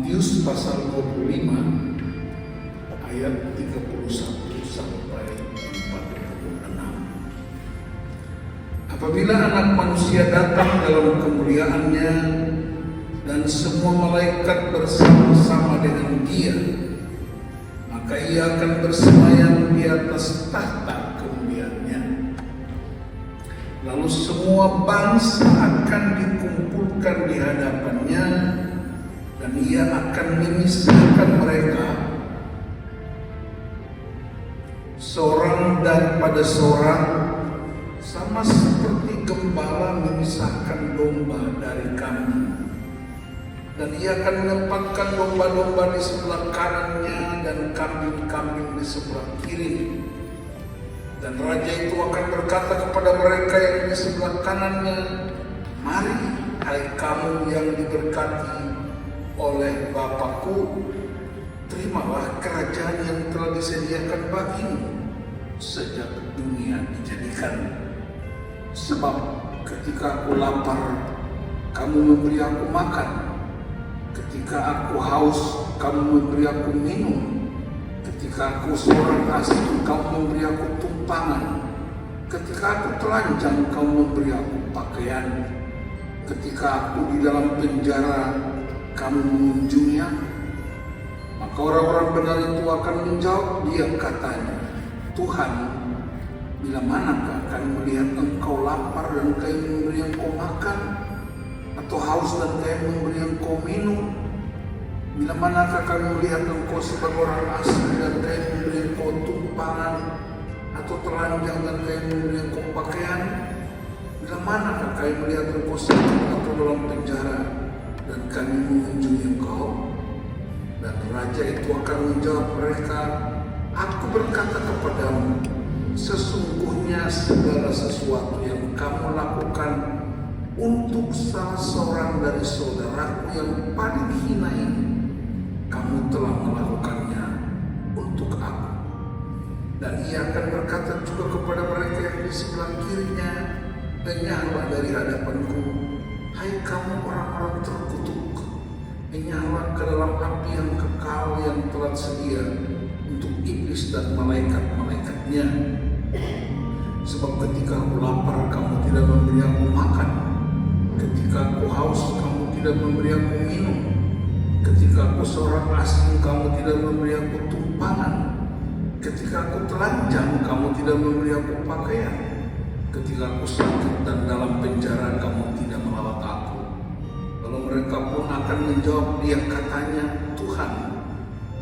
Matius pasal 25 ayat 31 sampai 46. Apabila Anak Manusia datang dalam kemuliaannya dan semua malaikat bersama-sama dengan Dia, maka Ia akan bersemayam di atas tahta kemuliaannya. Lalu semua bangsa akan dikumpulkan di hadapannya, dan Ia akan memisahkan mereka seorang daripada seorang, sama seperti gembala memisahkan domba dari kambing. Dan Ia akan menempatkan domba-domba di sebelah kanannya dan kambing-kambing di sebelah kiri. Dan Raja itu akan berkata kepada mereka yang di sebelah kanannya, "Mari, hai kamu yang diberkati oleh Bapakku, terimalah kerajaan yang telah disediakan bagimu sejak dunia dijadikan. Sebab ketika aku lapar, kamu memberi aku makan. Ketika aku haus, kamu memberi aku minum. Ketika aku seorang asing, kamu memberi aku tumpangan. Ketika aku telanjang, kamu memberi aku pakaian. Ketika aku di dalam penjara, kamu mengunjungi aku." Maka orang-orang benar itu akan menjawab Dia, katanya, "Tuhan, bila manakah kami melihat Engkau lapar dan kami memberi Engkau makan, atau haus dan kami memberi Engkau minum? Bila manakah kami melihat Engkau sebagai orang asing dan kami memberi Engkau tumpangan, atau telanjang dan kami memberi Engkau pakaian? Bila manakah kami melihat Engkau sakit atau dalam penjara dan kami mengunjungi Engkau?" Dan Raja itu akan menjawab mereka, "Aku berkata kepadamu, sesungguhnya segala sesuatu yang kamu lakukan untuk salah seorang dari saudaraku yang paling hina ini, kamu telah melakukannya untuk aku." Dan Ia akan berkata juga kepada mereka yang di sebelah kirinya, "Enyahlah dari hadapanku, hai kamu orang-orang terkutuk, enyahlah ke dalam api yang kekal yang telah sedia untuk iblis dan malaikat-malaikatnya. Sebab ketika aku lapar, kamu tidak memberi aku makan. Ketika aku haus, kamu tidak memberi aku minum. Ketika aku seorang asing, kamu tidak memberi aku tumpangan. Ketika aku telanjang, kamu tidak memberi aku pakaian. Ketika aku sakit dan dalam penjara, kamu tidak merawat aku." Lalu mereka pun akan menjawab Dia, katanya, "Tuhan,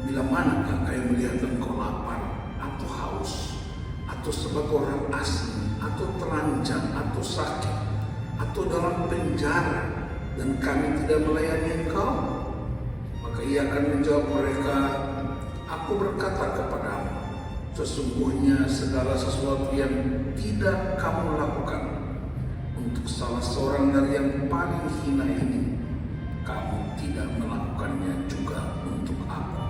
bila manakah kami melihat Engkau lapar atau haus, atau sebagai orang asing, atau telanjang, atau sakit, atau dalam penjara, dan kami tidak melayani Engkau?" Maka Ia akan menjawab mereka, "Aku berkata kepadamu, sesungguhnya segala sesuatu yang tidak kamu lakukan untuk salah seorang dari yang paling hina ini, kamu tidak melakukannya juga untuk aku."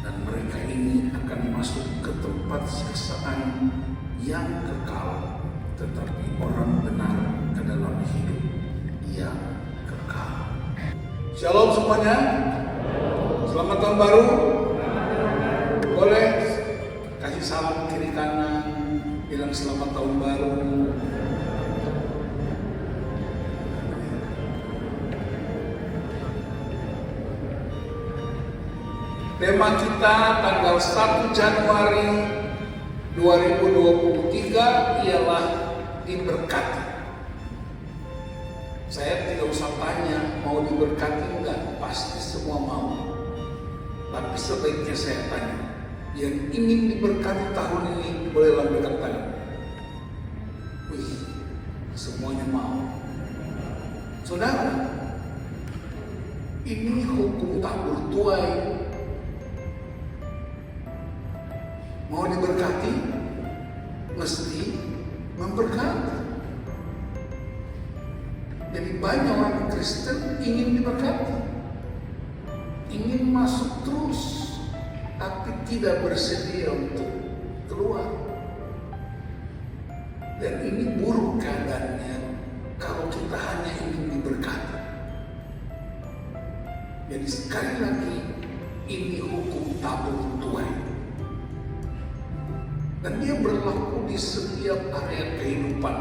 Dan mereka ini akan masuk ke tempat siksaan yang kekal, tetapi orang benar ke dalam hidup yang kekal. Shalom semuanya. Selamat tahun baru. Boleh kasih salam kiri kanan, bilang selamat tahun baru. Tema kita tanggal 1 Januari 2023 ialah diberkati. Saya tidak usah tanya mau diberkati enggak, pasti semua mau. Tapi sebaiknya saya tanya, yang ingin diberkati tahun ini boleh lambaikan tangan. Wih, semuanya mau. Saudara, ini hukum tak bertuai. Mau diberkati, mesti memberkati. Jadi banyak orang Kristen ingin diberkati, ingin masuk terus, tapi tidak bersedia untuk keluar. Dan ini buruk keadaannya kalau kita hanya ingin diberkati. Jadi sekali lagi, ini hukum tabur tuai. Dan dia berlaku di setiap area kehidupan.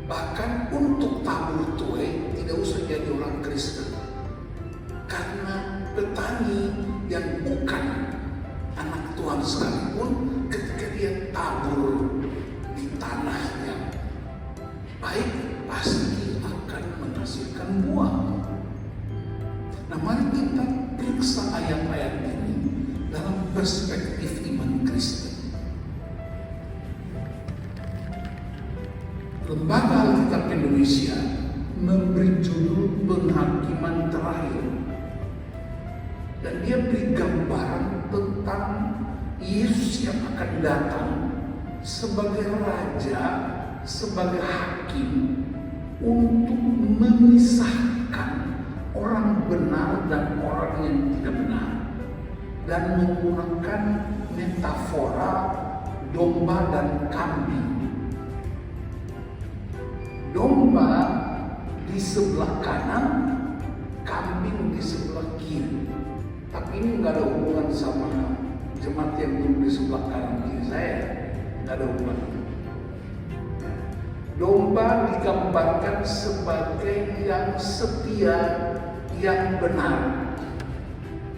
Bahkan untuk tabur tuai tidak usah jadi orang Kristen. Karena petani yang bukan anak Tuhan sekalipun, ketika dia tabur di tanahnya baik, pasti akan menghasilkan buah. Nah, mari kita periksa ayat-ayat ini dalam perspektif iman Kristen. Lembaga Alkitab Indonesia memberi judul Penghakiman Terakhir, dan dia beri gambaran tentang Yesus yang akan datang sebagai raja, sebagai hakim, untuk memisahkan orang benar dan orang yang tidak benar, dan menggunakan metafora domba dan kambing. Domba di sebelah kanan, kambing di sebelah kiri. Tapi ini nggak ada hubungan sama jemaat yang duduk di sebelah kanan kiri saya, nggak ada hubungan. Domba digambarkan sebagai yang setia, yang benar.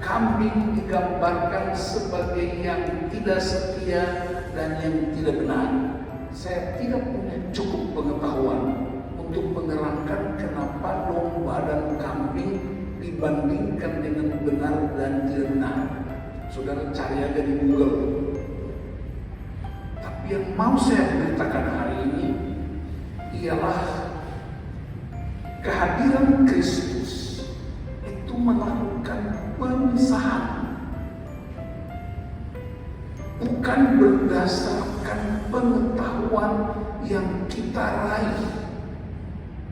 Kambing digambarkan sebagai yang tidak setia dan yang tidak benar. Saya tidak punya cukup pengetahuan untuk menerangkan kenapa domba dan kambing dibandingkan dengan benar dan tidak benar. Saudara cari aja di Google. Tapi yang mau saya beritakan hari ini ialah kehadiran Kristus itu melakukan pemisahan, bukan berdasarkan pengetahuan yang kita raih,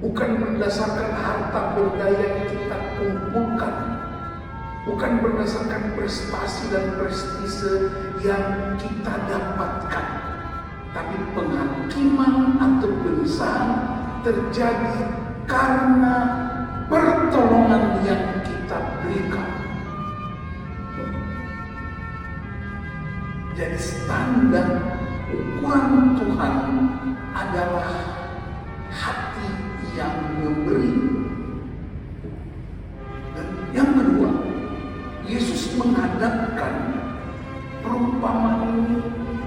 bukan berdasarkan harta benda yang kita kumpulkan, bukan berdasarkan prestasi dan prestise yang kita dapatkan, tapi penghakiman atau pemisahan terjadi karena pertolongan yang kita berikan. Jadi standar ukuran Tuhan adalah hati yang memberi. Dan yang kedua, Yesus menghadapkan perumpamaan ini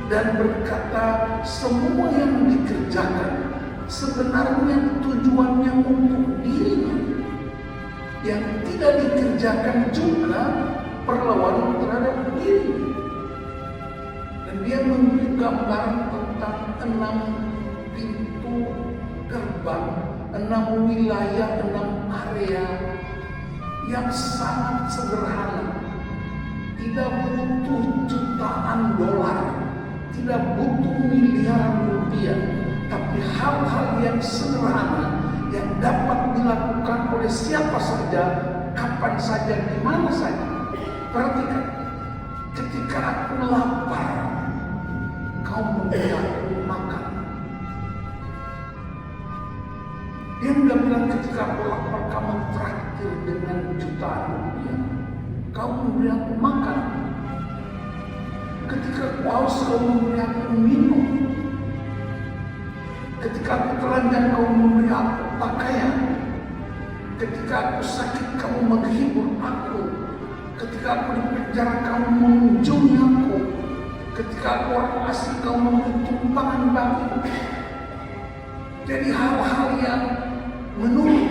dan berkata, semua yang dikerjakan sebenarnya tujuannya untuk dirinya. Yang tidak dikerjakan juga perlawanan terhadap diri. Dan dia memberi gambaran tentang 6 pintu gerbang, 6 wilayah, 6 area yang sangat sederhana. Tidak butuh jutaan dolar, tidak butuh miliaran rupiah, tapi hal-hal yang sederhana yang dapat dilakukan oleh siapa saja, kapan saja, di mana saja. Perhatikan, ketika aku lapar, kau memberi aku makan. Dia nggak bilang ketika aku lapar kamu traktir dengan jutaan rupiah. Kau memberi aku makan. Ketika aku haus, kau memberi aku minum. Ketika aku telanjang, kau memberi aku pakaian. Ketika aku sakit, kamu menghibur aku. Ketika aku di penjara, kamu mengunjungi aku. Ketika aku orang asing, kau memberi tumpangan bagiku. Jadi hal-hal yang menurut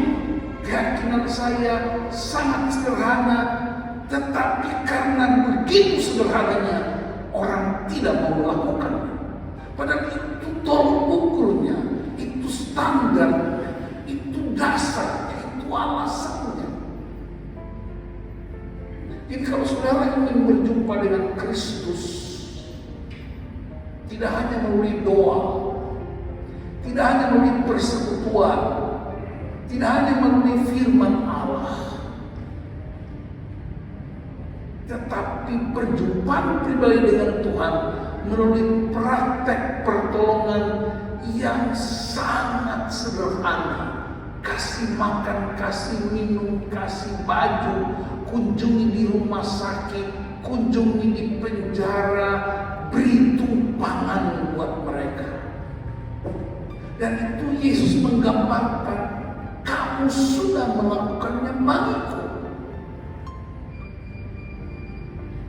keyakinan saya sangat sederhana, tetapi karena begitu sederhananya, orang tidak mau melakukannya. Padahal itu tolok ukurnya, itu standar, itu dasar, itu alasannya. Jadi kalau saudara ingin berjumpa dengan Kristus, tidak hanya melalui doa, tidak hanya melalui persekutuan, tidak hanya melalui firman Allah, tetapi perjumpaan pribadi dengan Tuhan melalui praktek pertolongan yang sangat sederhana. kasih makan, kasih minum, kasih baju, kunjungi di rumah sakit, kunjungi di penjara, beri tumpangan buat mereka. Dan itu Yesus menggambarkan, kamu sudah melakukannya bagiku.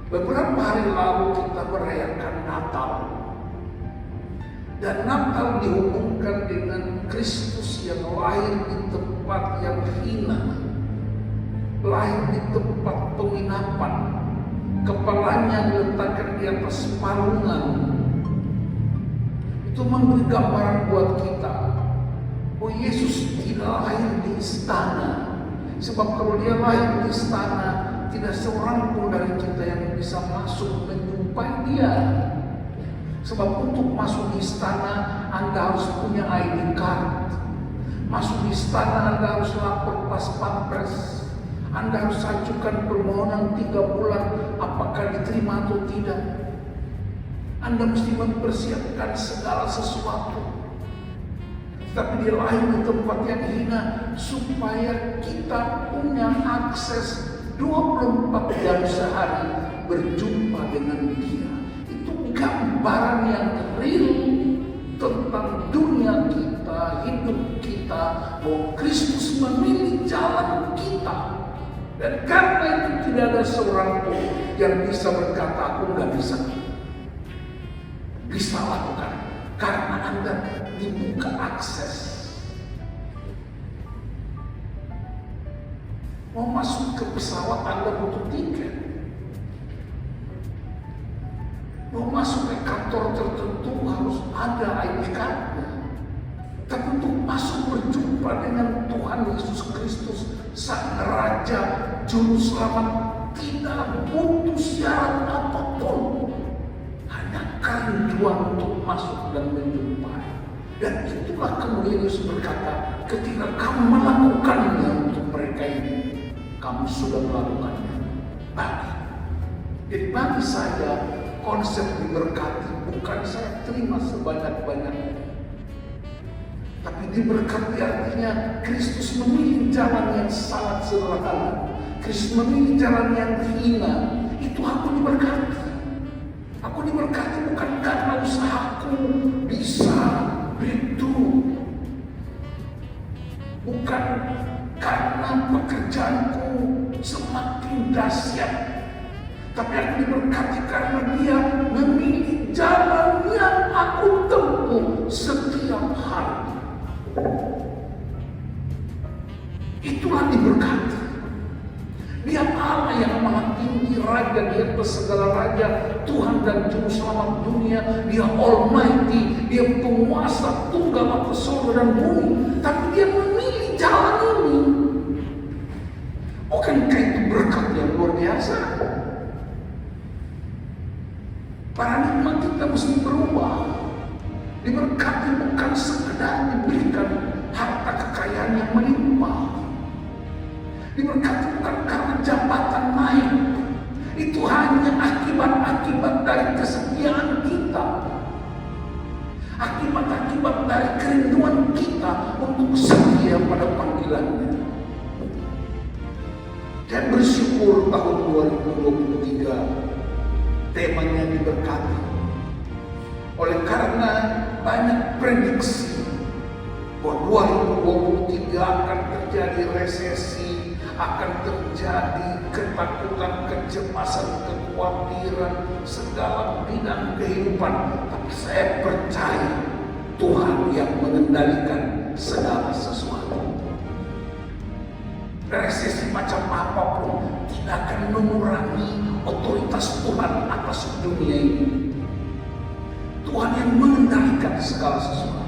Beberapa hari lalu kita merayakan Natal. Dan Natal dihubungkan dengan Kristus yang lahir di tempat yang hina, lahir di tempat penginapan, kepalanya diletakkan di atas palungan. Itu memberi gambaran buat kita, oh Yesus tidak lahir di istana. Sebab kalau dia lahir di istana, tidak seorang pun dari kita yang bisa masuk menjumpai dia. Sebab untuk masuk di istana, Anda harus punya ID card. Masuk di istana, Anda harus lapor pas pampres. Anda harus ajukan permohonan 3 bulan, apakah diterima atau tidak. Anda mesti mempersiapkan segala sesuatu. Tapi dia lahir di tempat yang hina, supaya kita punya akses 24 jam sehari berjumpa dengan dia. Gambaran yang real tentang dunia kita, hidup kita, bahwa Kristus memilih jalan kita. Dan karena itu tidak ada seorang pun yang bisa berkata, aku nggak bisa lakukan, karena Anda dibuka akses. Mau masuk ke pesawat, Anda butuh tiket. Mau masuk ke kantor tertentu harus ada ID card-nya. Tapi untuk masuk berjumpa dengan Tuhan Yesus Kristus, Sang Raja Juru Selamat, tidak butuh syarat apapun. Hanya kerinduan untuk masuk dan menjumpai. Dan itulah kemudian Yesus berkata, ketika kamu melakukannya untuk mereka ini, kamu sudah melakukannya bagi. Jadi bagi saya, konsep diberkati bukan saya terima sebanyak-banyaknya, tapi diberkati artinya Kristus memilih jalan yang sangat sederhana. Kristus memilih jalan yang hina. Itu aku diberkati. Aku diberkati bukan karena usahaku bisa itu, bukan karena pekerjaanku semakin dahsyat, tapi aku diberkati karena dia memilih jalan yang aku tempuh setiap hari. Itulah diberkati. Dia Allah yang maha tinggi, Raja di atas segala raja, Tuhan dan Juru Selamat dunia. Dia Almighty, dia penguasa tunggal atas surga dan bumi. Tapi dia memilih jalan ini. Bukankah itu berkat yang luar biasa? Paradigma kita mesti berubah. Diberkati bukan sekedar diberikan harta kekayaan yang melimpah. Diberkati bukan karena jabatan naik. Itu hanya akibat-akibat dari kesetiaan kita. Akibat-akibat dari kerinduan kita untuk setia pada panggilannya. Dan bersyukur tahun 2023 temanya diberkati. Oleh karena banyak prediksi bahwa 2023 akan terjadi resesi, akan terjadi ketakutan, kecemasan, kekhawatiran, segala bidang kehidupan. Tapi saya percaya Tuhan yang mengendalikan segala sesuatu. Resesi macam apapun tidak akan mengurangi otoritas Tuhan atas dunia ini. Tuhan yang mengendalikan segala sesuatu.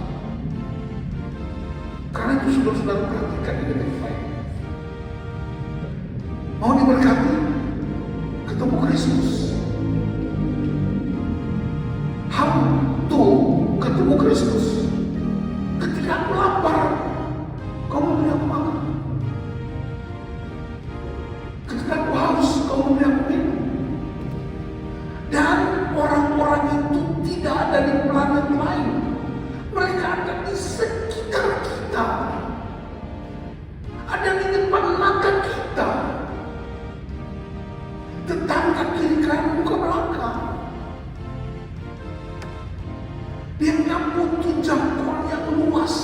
Karena itu saudara-saudara perhatikan ini dengan baik. Mau diberkati? Ketemu Kristus. How to ketemu Kristus? Ketika aku lapar, kamu beri aku makan. Ketika aku haus, kamu beri aku minum. Dan orang-orang itu tidak ada di planet lain. Mereka ada di sekitar kita. angkat kiri kamu ke belakang. Dia nggak butuh jangkauan yang luas.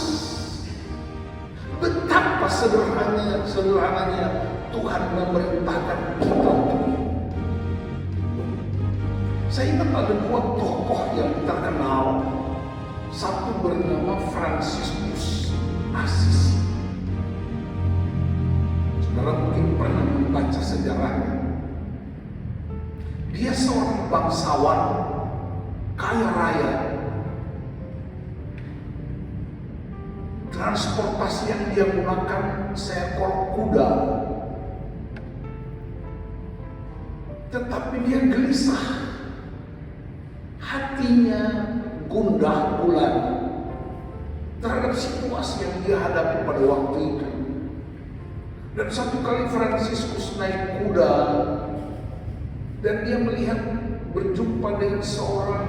Betapa sederhananya Tuhan memerintahkan kita untuk ini. Saya ingat ada dua tokoh yang terkenal. Satu bernama Fransiskus Assisi. Saudara mungkin pernah membaca sejarahnya. Dia seorang bangsawan kaya raya. Transportasi yang dia gunakan seekor kuda. Tetapi dia gelisah. Hatinya gundah gulana terhadap situasi yang dia hadapi pada waktu itu. Dan satu kali Fransiskus naik kuda dan dia melihat berjumpa dengan seorang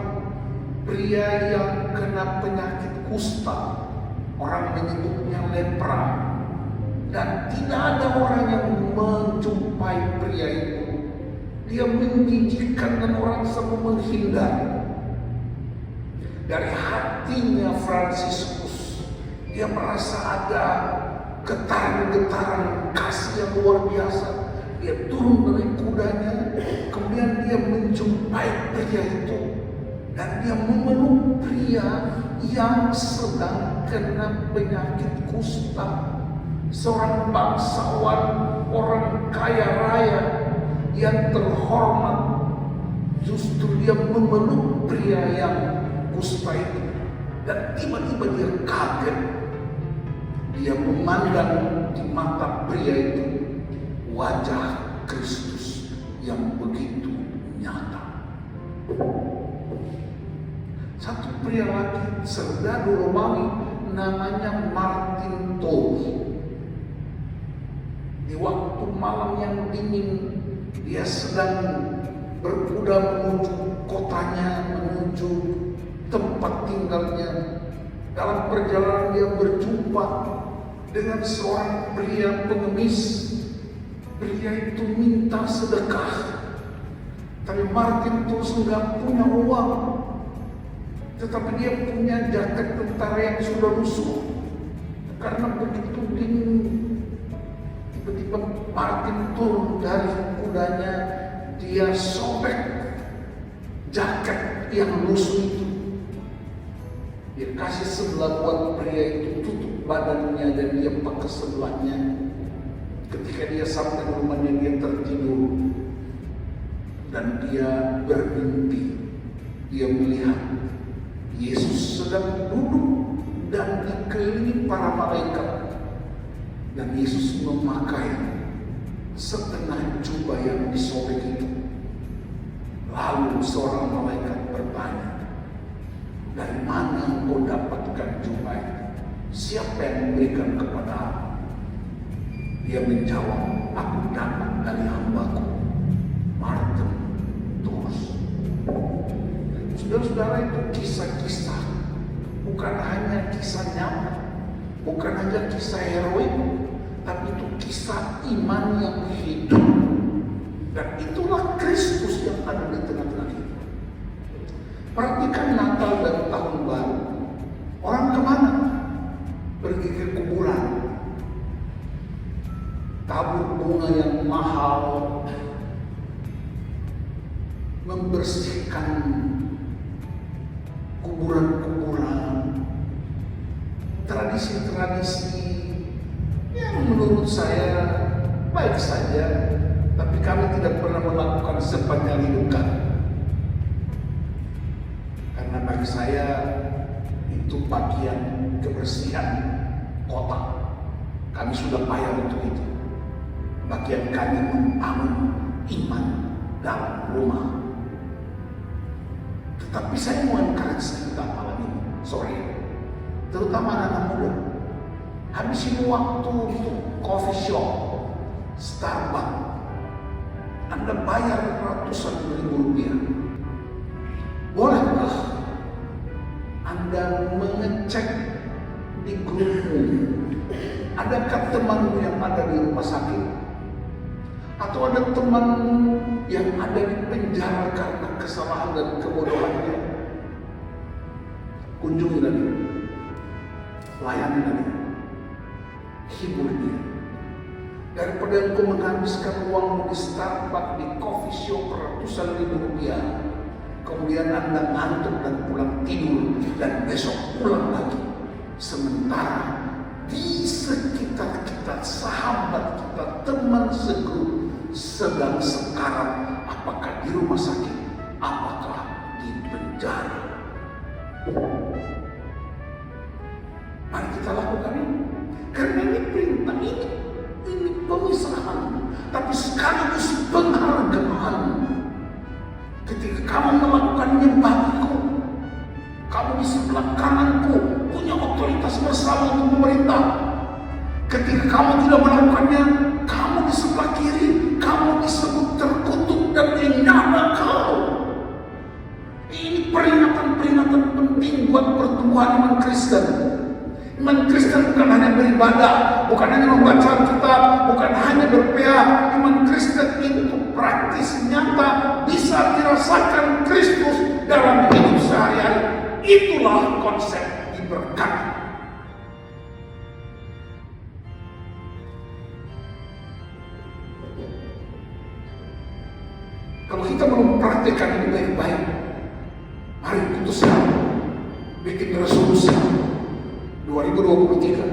pria yang kena penyakit kusta. Orang menyebutnya lepra. Dan tidak ada orang yang menjumpai pria itu. Dia menjijikkan dan orang semua menghindar. Dari hatinya Fransiskus, dia merasa ada getaran-getaran kasih yang luar biasa. Dia turun dari kudanya, kemudian dia menjumpai pria itu. Dan dia memeluk pria yang sedang kena penyakit kusta. Seorang bangsawan, orang kaya raya yang terhormat, justru dia memeluk pria yang kusta itu. Dan tiba-tiba dia kaget. Dia memandang di mata pria itu wajah Kristus yang begitu nyata. Satu pria lagi, serdadu Romawi, namanya Martin Toll. Di waktu malam yang dingin, dia sedang berkuda menuju kotanya, menuju tempat tinggalnya. Dalam perjalanan dia berjumpa dengan seorang pria pengemis. Pria itu minta sedekah, tapi Martin Toll nggak punya uang. Tetapi dia punya jaket tentara yang sudah rusuh. Karena begitu dingin, tiba-tiba Martin turun dari kudanya. Dia sobek jaket yang lusuh itu. Dia kasih sebelah buat pria itu, tutup badannya, dan dia pakai sebelahnya. Ketika dia sampai ke rumahnya, dia tertidur. Dan dia bermimpi. Dia melihat Yesus sedang duduk dan dikelilingi para malaikat. Dan Yesus memakai setengah jubah yang disobek itu. Lalu seorang malaikat bertanya, "Dari mana engkau dapatkan jubah itu? Siapa yang memberikan kepadamu?" Dia menjawab, "Aku dapat dari hambaku, Martin Toll." Saudara-saudara, itu kisah-kisah, bukan hanya kisah nyata, bukan hanya kisah heroik, tapi itu kisah iman yang hidup. Dan itulah Kristus yang ada di tengah-tengah kita. Perhatikan Natal dan Tahun Baru. Orang kemana? Pergi ke kuburan. Tabur bunga yang mahal, membersihkan kuburan-kuburan, tradisi-tradisi yang menurut saya baik saja, tapi kami tidak pernah melakukan sepanjang hidup kami. Karena bagi saya itu bagian kebersihan kota. Kami sudah payah untuk itu. Bagian kami membangun iman dalam rumah. Tetapi saya mau encourage kita malam ini, sore, terutama anak muda. Habisin waktu untuk coffee shop, Starbucks. Anda bayar ratusan ribu rupiah. Bolehkah Anda mengecek di grupmu, adakah temanmu yang ada di rumah sakit? Atau ada teman yang ada di penjara karena kesalahan dan kebodohannya. Kunjungi dia, layani dia, hibur dia. Daripada engkau menghabiskan uangmu di Starbucks, di coffee shop ratusan ribu rupiah, kemudian Anda ngantuk dan pulang tidur dan besok pulang lagi. Sementara di sekitar kita, sahabat kita, teman segrup sedang sekarat, apakah di rumah sakit, apakah di penjara. Mari kita lakukan ini, karena ini perintah, ini pemisahan, tapi sekaligus penghargaan. Ketika kamu melakukannya bagiku, kamu di sebelah kananku punya otoritas bersama untuk memerintah. Ketika kamu tidak melakukannya, kamu di sebelah kiri, kamu disebut terkutuk dan enyana kau. Ini peringatan-peringatan penting buat pertumbuhan iman Kristen. Iman Kristen bukan hanya beribadah, bukan hanya membaca Alkitab, bukan hanya berPA. Iman Kristen itu praktis, nyata, bisa dirasakan Kristus dalam hidup sehari-hari. Itulah konsep diberkati. Kalau kita belum praktekkan ini baik-baik, mari putuskan, bikin resolusi 2023,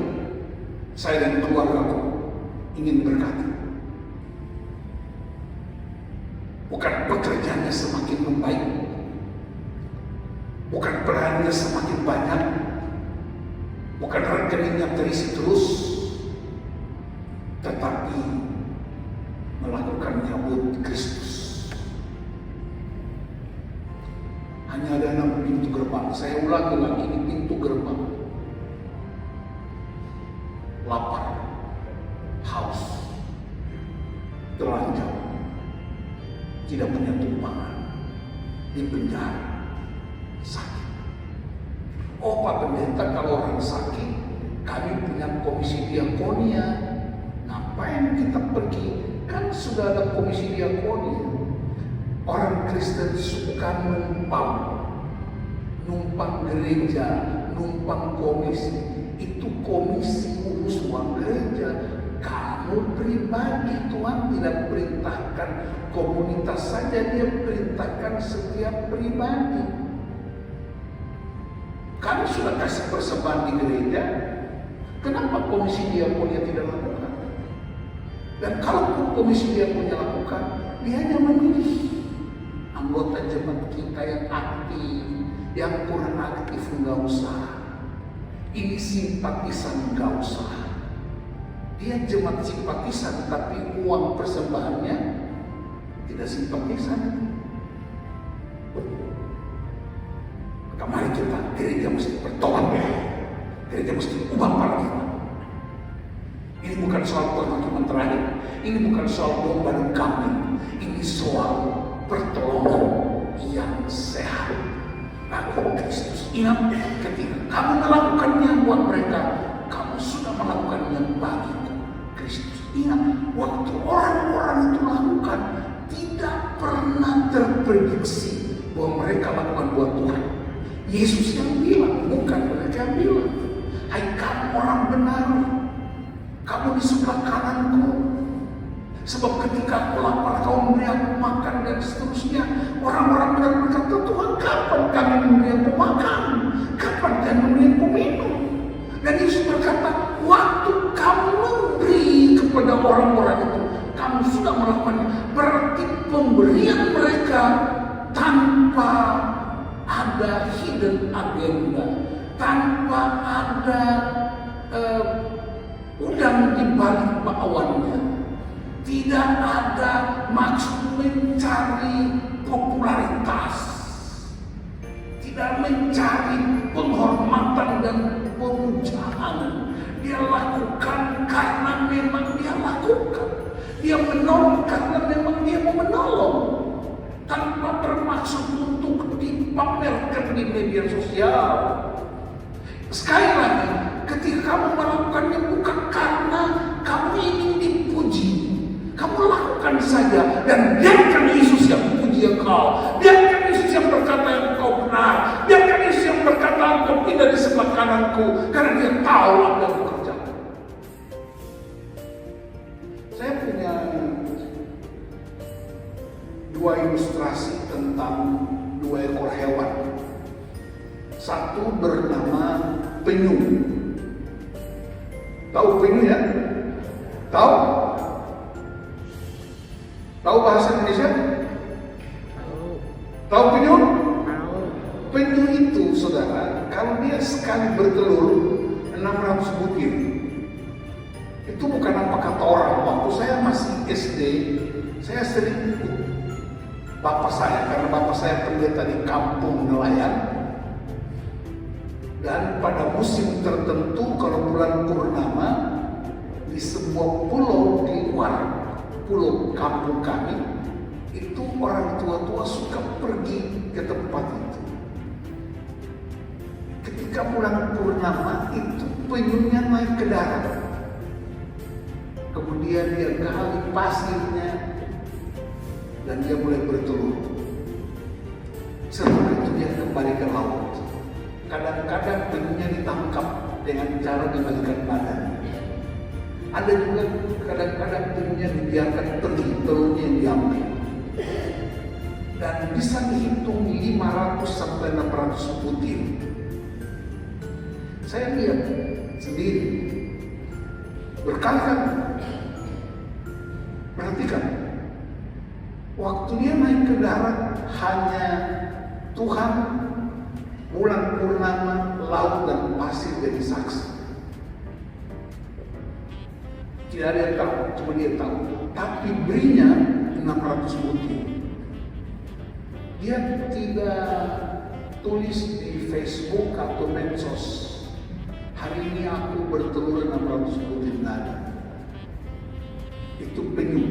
saya dan keluargaku ingin berkati. Bukan pekerjaannya semakin membaik, bukan perannya semakin banyak, bukan rekeningnya terisi terus, tetapi melakukannya buat Kristus. Hanya ada 6 pintu gerbang. Saya ulangi lagi, ini pintu gerbang. Lapar, haus, telanjang, tidak punya tumpangan, di penjara, sakit. Oh Pak Pendeta, kalau orang sakit, kami punya komisi diakonia. Ngapain kita pergi? Kan sudah ada komisi diakonia. Orang Kristen suka numpang gereja, numpang komisi. Itu komisi urus uang gereja. Kamu pribadi, Tuhan tidak perintahkan komunitas saja, Dia perintahkan setiap pribadi. Kami sudah kasih persembahan di gereja, kenapa komisi diakonia tidak lakukan? Dan kalau komisi diakonia lakukan, dia hanya memilih anggota jemaat kita yang aktif, yang kurang aktif nggak usah. Ini simpatisan nggak usah. Dia jemaat simpatisan, tapi uang persembahannya tidak simpatisan. Maka mari kita, gereja mesti bertobat, gereja mesti ubah paradigma. Ini bukan soal penghakiman terakhir, ini bukan soal domba dan kambing, ini soal pertolongan yang sehat bagi Kristus. Ingat, ketika kamu melakukannya buat mereka, kamu sudah melakukannya bagiku, Kristus. Ingat, waktu orang-orang itu lakukan, tidak pernah terprediksi bahwa mereka lakukan buat Tuhan. Yesus yang bilang, bukan mereka yang bilang. Hai kamu orang benar, kamu di sebelah kananku. Sebab ketika aku lapar, kau memberi aku makan, dan seterusnya. Orang-orang benar berkata, Tuhan, kapan kami memberi aku makan? Kapan kami memberi aku minum? Dan Yesus berkata, waktu kamu memberi kepada orang-orang itu, kamu sudah melakukannya. Berarti pemberian mereka tanpa ada hidden agenda, tanpa ada udang di balik bakwannya. Tidak ada maksud mencari popularitas, tidak mencari penghormatan dan pemujaan. Dia lakukan karena memang dia lakukan. Dia menolong karena memang dia mau menolong, tanpa bermaksud untuk dipamerkan di media sosial. Sekali lagi, ketika kamu melakukannya bukan karena kamu ingin dipuji, kamu lakukan Tuhan saja dan biarkan Yesus yang puji engkau, biarkan Yesus yang berkata engkau benar, biarkan Yesus yang berkata engkau pindah di sebelah kananku, karena dia tahu apa yang aku kerjakan. Saya punya dua ilustrasi tentang dua ekor hewan. Satu bernama penyu. Tahu penyu ya? Tahu? Tahu bahasa Indonesia? Tahu penyu? Penyu itu, saudara, kalau dia sekali bertelur 600 butir. Itu bukan apa kata orang. Waktu saya masih SD, saya sering ikut bapak saya, karena bapak saya pendeta di kampung nelayan. Dan pada musim tertentu, kalau bulan purnama, di sebuah pulau di luar pulau kampung kami, itu orang tua-tua suka pergi ke tempat itu. Ketika bulan purnama itu penyunya naik ke darat, kemudian dia gali pasirnya dan dia mulai bertelur. Setelah itu dia kembali ke laut. Kadang-kadang penyunya ditangkap dengan cara dibalikan badan. Ada juga kadang-kadang penyunya dibiarkan pergi, telurnya yang diambil. Dan bisa dihitung 500 sampai 600 butir. Saya lihat sendiri berkali-kali. Perhatikan, waktu dia naik ke darat hanya Tuhan, bulan purnama, laut dan pasir jadi saksi. Tidak ada yang tahu, cuma dia tahu. Tapi berinya 600 butir. Dia tidak tulis di Facebook atau medsos, hari ini aku bertelur 600 butir nada. Itu penyu.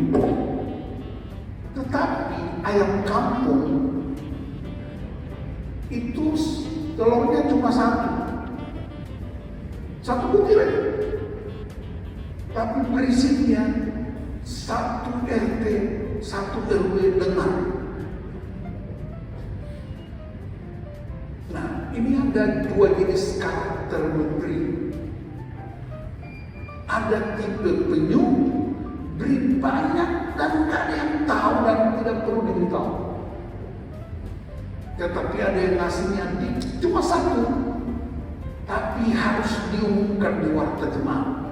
Tetapi ayam kampung itu telurnya cuma satu butir aja. Tapi prinsipnya satu RT, satu RW dengar. Nah, ini ada dua jenis karakter memberi. Ada tipe penyu, beri banyak dan gak ada yang tahu dan tidak perlu diberitahu. Tetapi ada yang ngasihnya cuma satu, tapi harus diumumkan di warta jemaat,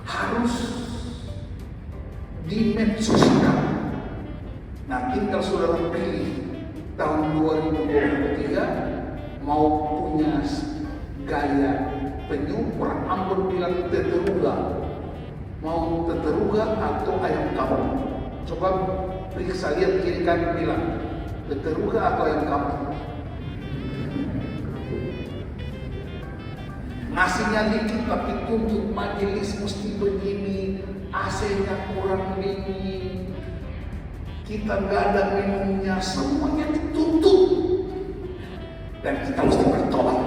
harus dimensoskan. Nah, tinggal saudara pilih tahun 2023 mau punya gaya penyu. Orang Ambon bilang teteruga, mau teteruga atau ayam kampung. Coba periksa, lihat kiri kanan, bilang teteruga atau ayam kampung. Ngasihnya dikit tapi tuntut majelis mesti begini, AC-nya kurang dingin, kita nggak ada minumnya, semuanya dituntut. Dan kita mesti bertobat.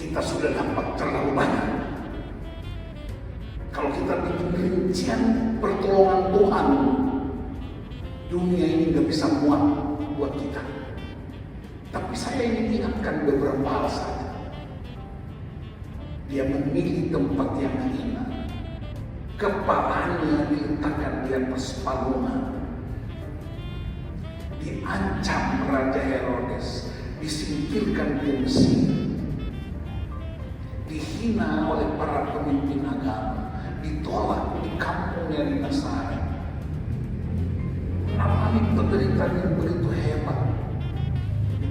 Kita sudah dapat terlalu banyak. Kalau kita bikin rincian pertolongan Tuhan, dunia ini nggak bisa muat buat kita. Tapi saya ingin ingatkan beberapa hal saja. Dia memilih tempat yang hina, kepalanya diletakkan di atas palungan, diancam Raja Herodes, disingkirkan di Mesir, dihina oleh para pemimpin agama, ditolak di kampungnya di Nazaret, mengalami penderitaan yang begitu hebat.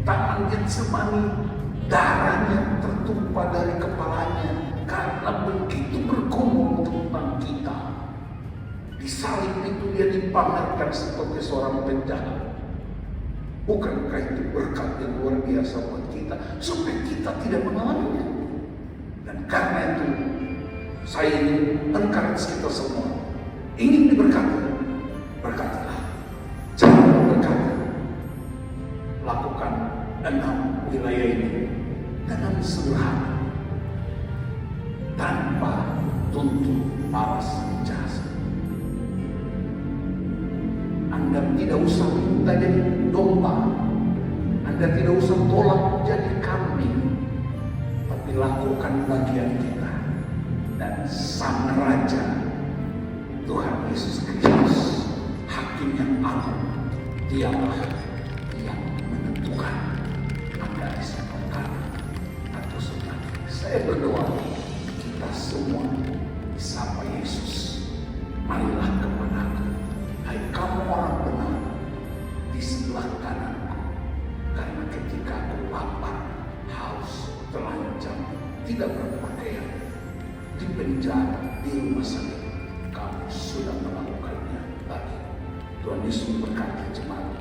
Tangan Getsemani, darahnya tertumpah dari kepalanya karena begitu bergumul tentang kita. Di salib itu dia dipamerkan sebagai seorang penjahat. Bukankah itu berkat yang luar biasa buat kita, supaya kita tidak mengalaminya? Dan karena itu saya ingin encourage kita semua, ingin diberkati, berkatilah. Jangan berkati, lakukan 6 wilayah ini dengan sederhana, tanpa tuntut balas jasa. Anda tidak usah minta jadi domba, Anda tidak usah tolak jadi kambing, tapi lakukan bagian kita. Dan Sang Raja Tuhan Yesus Kristus, Hakim yang agung, Dialah yang menentukan Anda disebut kanan atau sebelah. Saya berdoa kita semua disapa Yesus. Marilah kemanaku, hai kamu orang benar, di sebelah kananku. Karena ketika aku lapar, haus, terancam, tidak berpakaian, di penjara, di rumah sakit, kamu sudah melakukannya bagi Tuhan Yesus berkati jemaat.